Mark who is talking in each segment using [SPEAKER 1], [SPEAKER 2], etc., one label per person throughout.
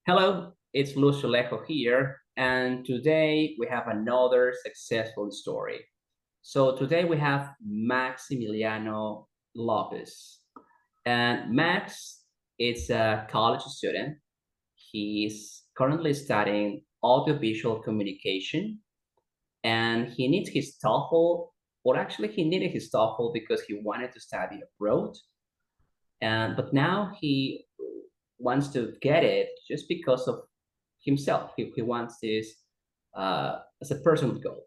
[SPEAKER 1] Hello, it's Lucio here, and today we have another successful story. So today we have Maximiliano Lopez, and Max is a college student. He's currently studying audiovisual communication, and he needs his TOEFL, or actually he needed his TOEFL because he wanted to study abroad, and but now he wants to get it just because of himself. He wants this as a personal goal.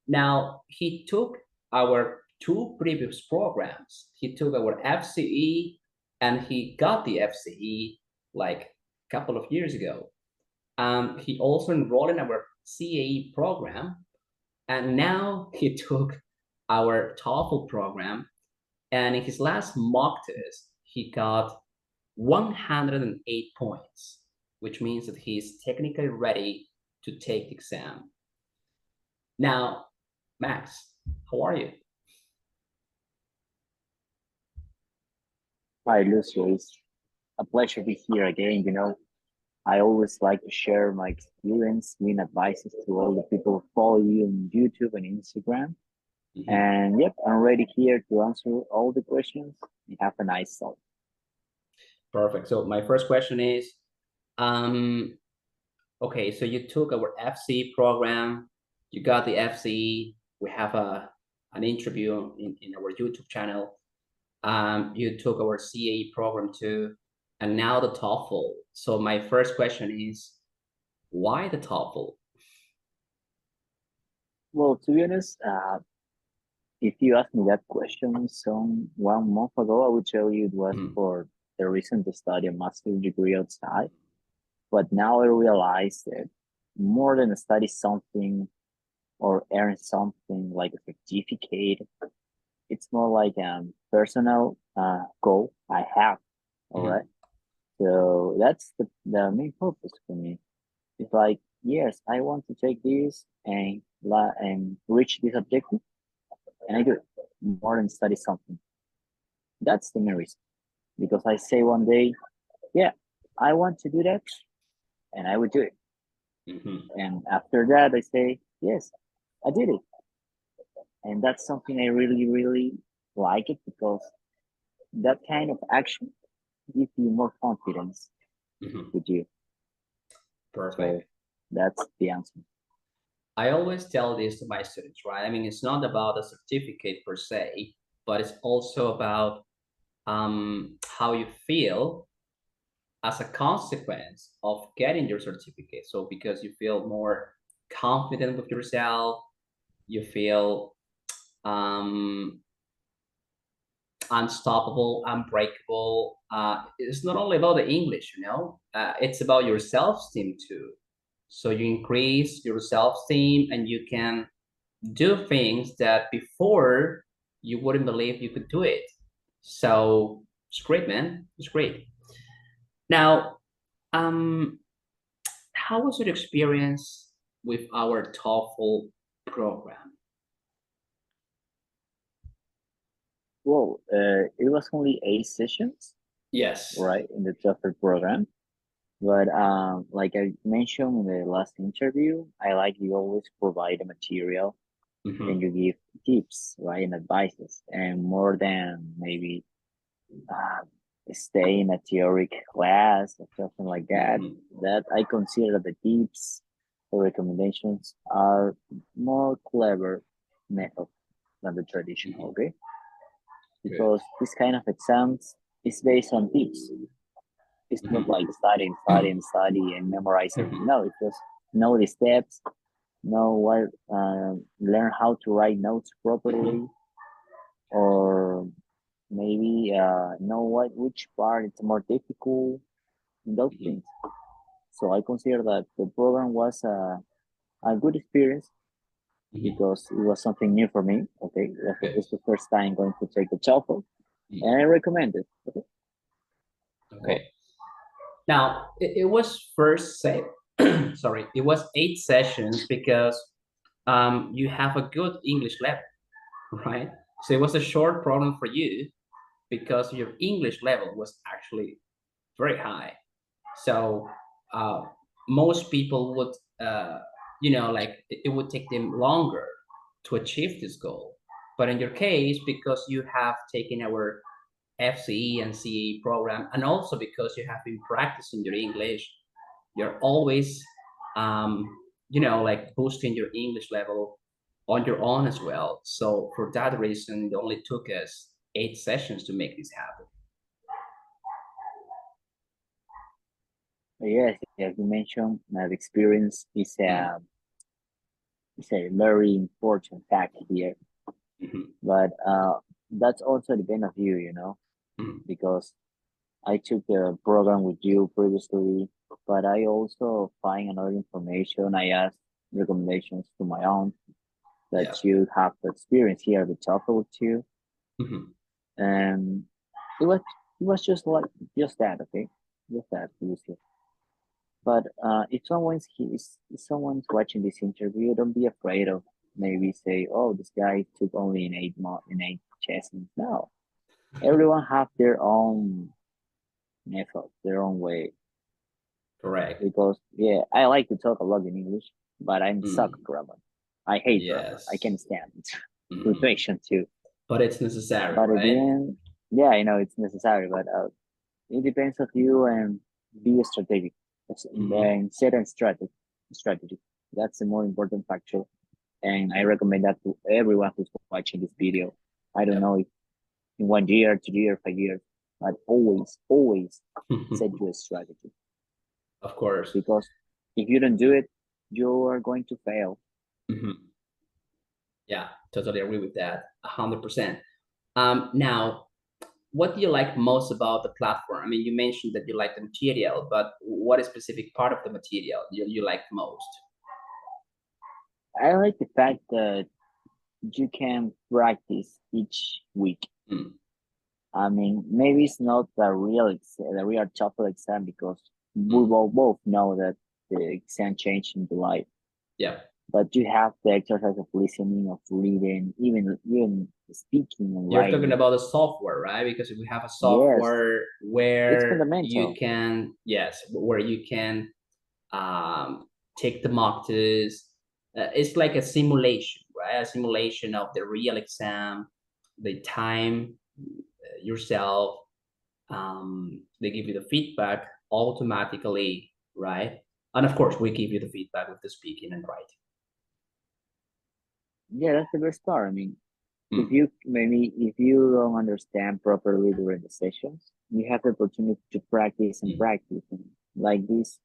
[SPEAKER 1] Now, he took our two previous programs. He took our FCE and he got the FCE like a couple of years ago. He also enrolled in our CAE program, and now he took our TOEFL program. And in his last mock test, he got 108 points, which means that he's technically ready to take the exam. Now, Max, how are you?
[SPEAKER 2] Hi, Lucio. It's a pleasure to be here again. I always like to share my experience, giving advices to all the people who follow you on YouTube and Instagram. And yep, I'm ready here to answer all the questions. You have a nice day.
[SPEAKER 1] Perfect. So my first question is, okay, so you took our FCE program, you got the FCE, we have an interview in our YouTube channel. You took our CAE program too, and now the TOEFL. So my first question is, why the TOEFL?
[SPEAKER 2] Well, to be honest, if you asked me that question some 1 month ago, I would tell you it was for the reason to study a master's degree outside. But now I realize that more than study something or earn something like a certificate, it's more like a personal goal I have. All right. So that's the main purpose for me. It's like, yes, I want to take this and reach this objective, and I do it more than study something. That's the main reason. Because I say one day, yeah, I want to do that, and I would do it. And after that, I say, yes, I did it. And that's something I really, really like it because that kind of action gives you more confidence with you.
[SPEAKER 1] Perfect.
[SPEAKER 2] So that's the answer.
[SPEAKER 1] I always tell this to my students, right? I mean, it's not about a certificate per se, but it's also about how you feel as a consequence of getting your certificate. So because you feel more confident with yourself, you feel unstoppable, unbreakable. It's not only about the English, it's about your self-esteem too. So you increase your self-esteem and you can do things that before you wouldn't believe you could do it. So it's great, man. It's great. Now, how was your experience with our TOEFL program?
[SPEAKER 2] Well, it was only 8 sessions.
[SPEAKER 1] Yes.
[SPEAKER 2] Right, in the TOEFL program. But like I mentioned in the last interview, I like you always provide a material and you give tips, right, and advices, and more than maybe stay in a theoric class or something like that. That I consider the tips or recommendations are more clever method than the traditional, okay? Because this kind of exams is based on tips. It's not like study and memorize everything. No, it's just know the steps, know what, learn how to write notes properly, or maybe know which part is more difficult, those things. So I consider that the program was a good experience because it was something new for me. Okay, it was the first time going to take the TOEFL, and I recommend it.
[SPEAKER 1] Okay. Now, it was first say, sorry, it was 8 sessions because you have a good English level, right? So it was a short program for you because your English level was actually very high. So most people would, like it would take them longer to achieve this goal. But in your case, because you have taken our FCE and CE program, and also because you have been practicing your English, you're always, like boosting your English level on your own as well. So for that reason, it only took us 8 sessions to make this happen.
[SPEAKER 2] Yes, as you mentioned, that experience is a very important factor here. But that's also depend of you, because I took the program with you previously, but I also find another information. I asked recommendations to my own that you have the experience here at the TOEFL too, and it was just that, okay, just that previously. But if someone's watching this interview, don't be afraid of maybe say, "Oh, this guy took only in 8 sessions." No, everyone have their own method, their own way.
[SPEAKER 1] Correct.
[SPEAKER 2] Because I like to talk a lot in English, but I'm suck at grammar. I hate grammar. I can't stand it. Punctuation too.
[SPEAKER 1] But it's necessary,
[SPEAKER 2] But
[SPEAKER 1] right?
[SPEAKER 2] at the end, yeah, I know it's necessary, but it depends on you and be strategic and set a strategy. That's the more important factor. And I recommend that to everyone who's watching this video. I don't know if in 1 year, 2 years, 5 years, but always set your strategy.
[SPEAKER 1] Of course.
[SPEAKER 2] Because if you don't do it, you are going to fail.
[SPEAKER 1] Yeah, totally agree with that. 100%. Now, what do you like most about the platform? I mean, you mentioned that you like the material, but what is specific part of the material you like most?
[SPEAKER 2] I like the fact that you can practice each week. I mean, maybe it's not the real TOEFL exam because we will both know that the exam changed in July.
[SPEAKER 1] Yeah.
[SPEAKER 2] But you have the exercise of listening, of reading, even speaking and
[SPEAKER 1] You're
[SPEAKER 2] writing.
[SPEAKER 1] talking about the software, right? Because we have a software where you can, where you can take the mock tests. It's like a simulation, right? A simulation of the real exam, the time yourself. They give you the feedback automatically, right? And of course, we give you the feedback with the speaking and writing.
[SPEAKER 2] Yeah, that's the best part. I mean, if you don't understand properly during the sessions, you have the opportunity to practice and practice. And like this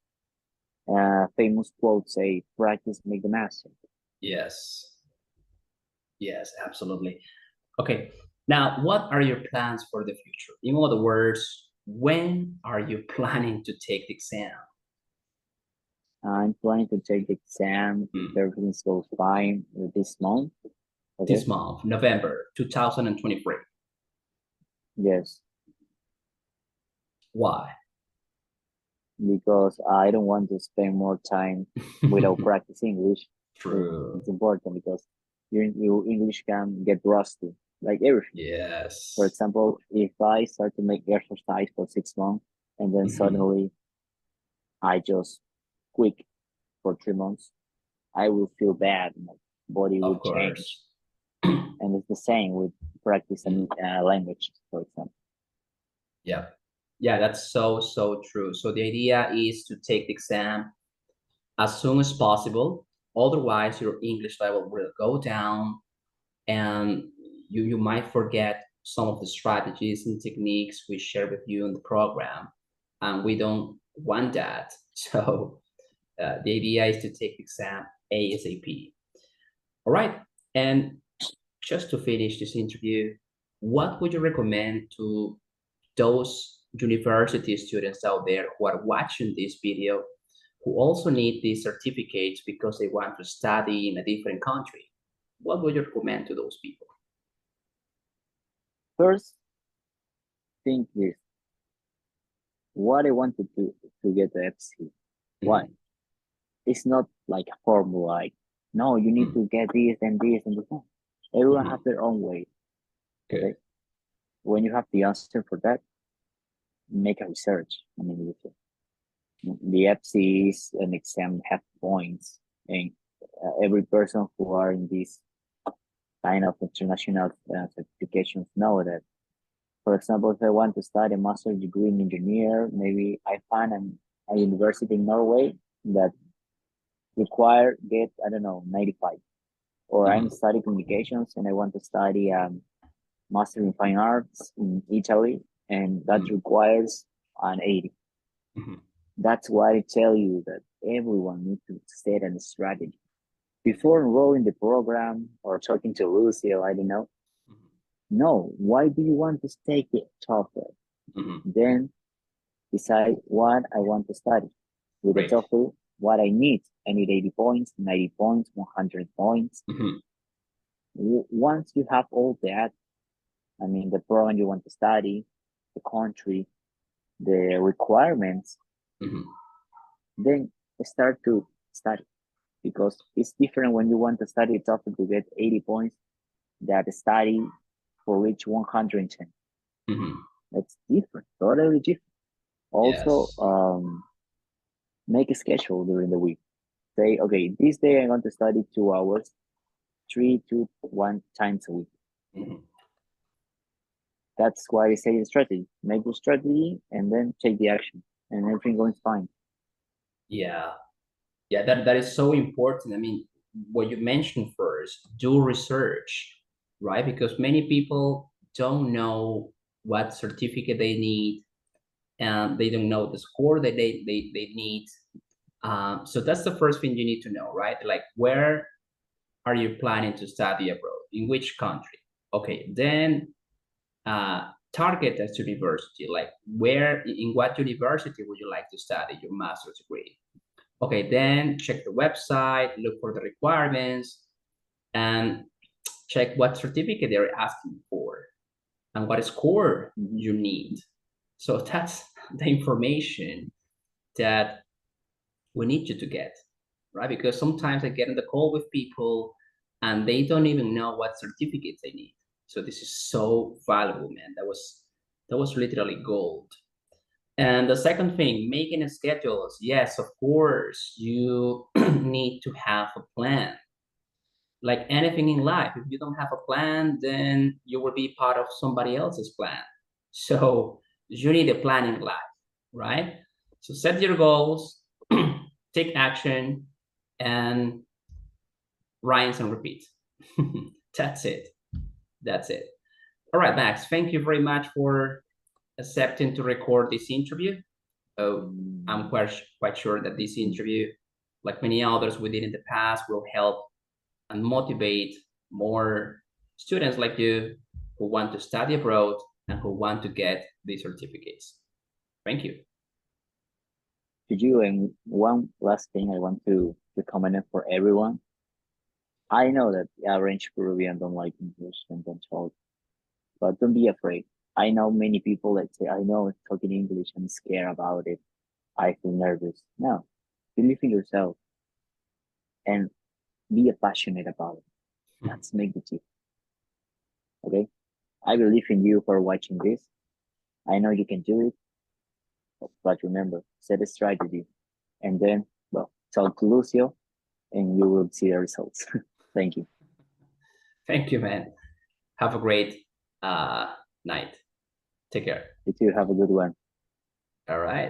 [SPEAKER 2] famous quote say, "Practice make the master."
[SPEAKER 1] Yes, absolutely. Okay, now what are your plans for the future? In other words, when are you planning to take the exam?
[SPEAKER 2] I'm planning to take the exam if everything goes fine this month.
[SPEAKER 1] Okay. This month, November 2023.
[SPEAKER 2] Yes.
[SPEAKER 1] Why?
[SPEAKER 2] Because I don't want to spend more time without practicing English.
[SPEAKER 1] True.
[SPEAKER 2] It's important because your English can get rusty, like everything.
[SPEAKER 1] Yes.
[SPEAKER 2] For example, if I start to make exercise for 6 months and then suddenly I just quit for 3 months, I will feel bad. My body will change. And it's the same with practicing language, for example.
[SPEAKER 1] Yeah, that's so true. So the idea is to take the exam as soon as possible. Otherwise, your English level will go down and you might forget some of the strategies and techniques we share with you in the program. And we don't want that. So the idea is to take the exam ASAP. All right. And just to finish this interview, what would you recommend to those university students out there who are watching this video, who also need these certificates because they want to study in a different country? What would you recommend to those people?
[SPEAKER 2] First, think this. What I want to do to get the FC. Why? It's not like a formula, like, no, you need to get this and this and this. Everyone has their own way. Okay. When you have the answer for that, make a research. I mean, The FCs and exam have points, and every person who are in this kind of international certifications know that. For example, if I want to study a master's degree in engineer, maybe I find a university in Norway that require get, I don't know, 95. Or I'm studying communications and I want to study master in fine arts in Italy, and that requires an 80. That's why I tell you that everyone needs to set a strategy. Before enrolling the program or talking to Lucio, I don't know. No, why do you want to take the TOEFL? Then decide what I want to study. With the TOEFL, what I need. I need 80 points, 90 points, 100 points. Once you have all that, I mean, the program you want to study, the country, the requirements, then start to study. Because it's different when you want to study TOEFL to get 80 points that study for reach 110. That's different, totally different. Also, make a schedule during the week. Say, okay, this day I'm going to study 2 hours, 3 to 1 times a week. That's why I say the strategy. Make the strategy and then take the action, and everything goes fine.
[SPEAKER 1] Yeah, that is so important. I mean, what you mentioned first, do research, right? Because many people don't know what certificate they need, and they don't know the score that they need. So that's the first thing you need to know, right? Like, where are you planning to study abroad? In which country? Okay, then target as university, like in what university would you like to study your master's degree? Okay, then check the website, look for the requirements, and check what certificate they're asking for and what score you need. So that's the information that we need you to get, right? Because sometimes I get in the call with people and they don't even know what certificates they need. So this is so valuable, man. That was literally gold. And the second thing, making schedules. Yes, of course, you need to have a plan. Like anything in life, if you don't have a plan, then you will be part of somebody else's plan. So you need a plan in life, right? So set your goals, take action, and rinse and repeat. That's it. That's it. All right, Max, thank you very much for accepting to record this interview. I'm quite sure that this interview, like many others we did in the past, will help and motivate more students like you who want to study abroad and who want to get these certificates. Thank you.
[SPEAKER 2] To you, and one last thing I want to comment for everyone. I know that the average Peruvian don't like English and don't talk, but don't be afraid. I know many people that say, I know talking English, I'm scared about it. I feel nervous. No, believe in yourself and be passionate about it. Let's make the difference. Okay? I believe in you for watching this. I know you can do it, but remember, set a strategy and then, well, talk to Lucio and you will see the results. Thank you.
[SPEAKER 1] Thank you, man. Have a great night. Take care.
[SPEAKER 2] You too. Have a good one.
[SPEAKER 1] All right.